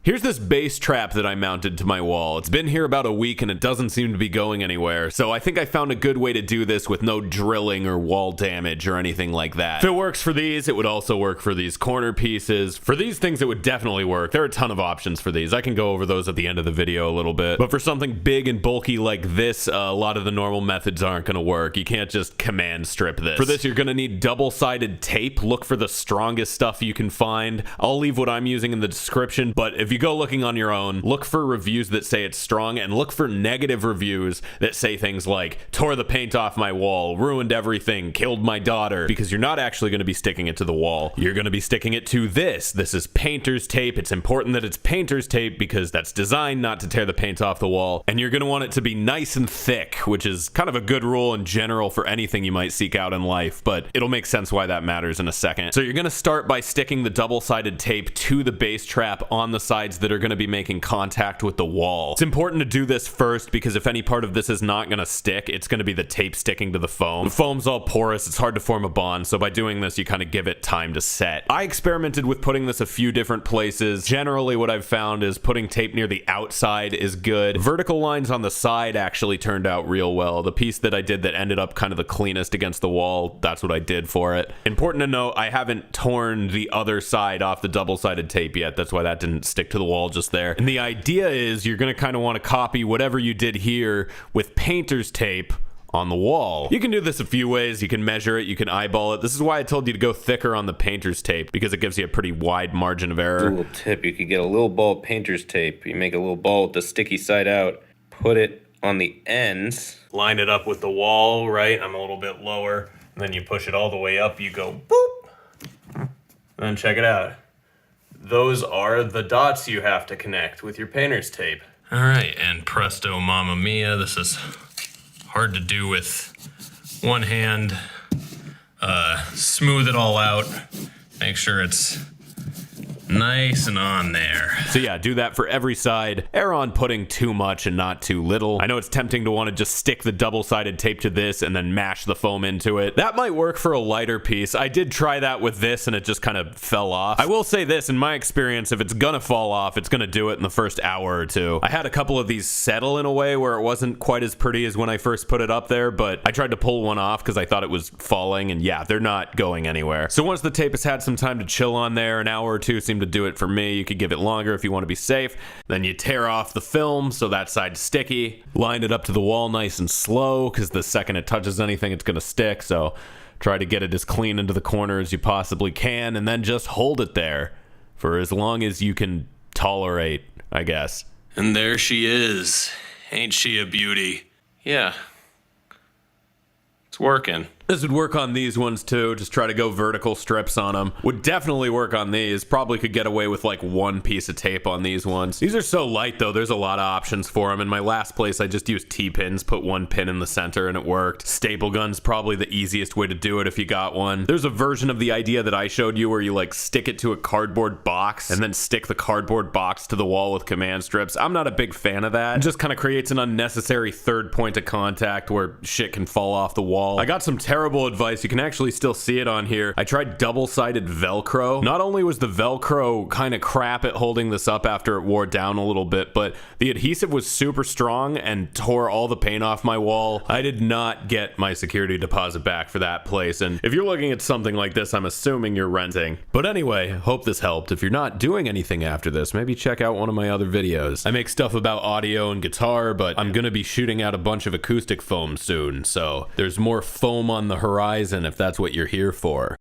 Here's this bass trap that I mounted to my wall. It's been here about a week and it doesn't seem to be going anywhere, so I think I found a good way to do this with no drilling or wall damage or anything like that. If it works for these, it would also work for these corner pieces. For these things, it would definitely work. There are a ton of options for these. I can go over those at the end of the video a little bit, but for something big and bulky like this, a lot of the normal methods aren't going to work. You can't just command strip this. For this, you're going to need double-sided tape. Look for the strongest stuff you can find. I'll leave what I'm using in the description, but if you go looking on your own, look for reviews that say it's strong and look for negative reviews that say things like tore the paint off my wall, ruined everything, killed my daughter, because you're not actually going to be sticking it to the wall. You're going to be sticking it to this. This is painter's tape. It's important that it's painter's tape because that's designed not to tear the paint off the wall, and you're going to want it to be nice and thick, which is kind of a good rule in general for anything you might seek out in life, but it'll make sense why that matters in a second. So you're going to start by sticking the double-sided tape to the bass trap on the sides that are going to be making contact with the wall. It's important to do this first because if any part of this is not going to stick, it's going to be the tape sticking to the foam. The foam's all porous, it's hard to form a bond, so by doing this you kind of give it time to set. I experimented with putting this a few different places. Generally what I've found is putting tape near the outside is good. Vertical lines on the side actually turned out real well. The piece that I did that ended up kind of the cleanest against the wall, that's what I did for it. Important to note, I haven't torn the other side off the double-sided tape yet. That's why that didn't stick to the wall just there. And the idea is you're going to kind of want to copy whatever you did here with painter's tape on the wall. You can do this a few ways. You can measure it, you can eyeball it. This is why I told you to go thicker on the painter's tape, because it gives you a pretty wide margin of error. A little tip, you could get a little ball of painter's tape. You make a little ball with the sticky side out, put it on the ends. Line it up with the wall, right? I'm a little bit lower. And then you push it all the way up, you go boop. And then check it out. Those are the dots you have to connect with your painter's tape. All right, and presto mamma mia, this is hard to do with one hand. Smooth it all out, make sure it's nice and on there. So yeah, do that for every side. Err on putting too much and not too little. I know it's tempting to want to just stick the double-sided tape to this and then mash the foam into it. That might work for a lighter piece. I did try that with this and it just kind of fell off. I will say this, in my experience, if it's gonna fall off, it's gonna do it in the first hour or two. I had a couple of these settle in a way where it wasn't quite as pretty as when I first put it up there, but I tried to pull one off because I thought it was falling, and yeah, they're not going anywhere. So once the tape has had some time to chill on there, an hour or two seemed to do it for me. You could give it longer if you want to be safe. Then you tear off the film so that side's sticky. Line it up to the wall nice and slow, because the second it touches anything, it's going to stick. So try to get it as clean into the corner as you possibly can, and then just hold it there for as long as you can tolerate, I guess. And there she is. Ain't she a beauty? Yeah. It's working. This would work on these ones too. Just try to go vertical strips on them. Would definitely work on these. Probably could get away with like one piece of tape on these ones. These are so light though, there's a lot of options for them. In my last place, I just used T-pins, put one pin in the center and it worked. Staple gun's probably the easiest way to do it if you got one. There's a version of the idea that I showed you where you like stick it to a cardboard box and then stick the cardboard box to the wall with command strips. I'm not a big fan of that. It just kind of creates an unnecessary third point of contact where shit can fall off the wall. I got some terrible advice. You can actually still see it on here. I tried double-sided Velcro. Not only was the Velcro kind of crap at holding this up after it wore down a little bit, but the adhesive was super strong and tore all the paint off my wall. I did not get my security deposit back for that place, and if you're looking at something like this, I'm assuming you're renting. But anyway, hope this helped. If you're not doing anything after this, maybe check out one of my other videos. I make stuff about audio and guitar, but I'm gonna be shooting out a bunch of acoustic foam soon, so there's more foam on the horizon if that's what you're here for.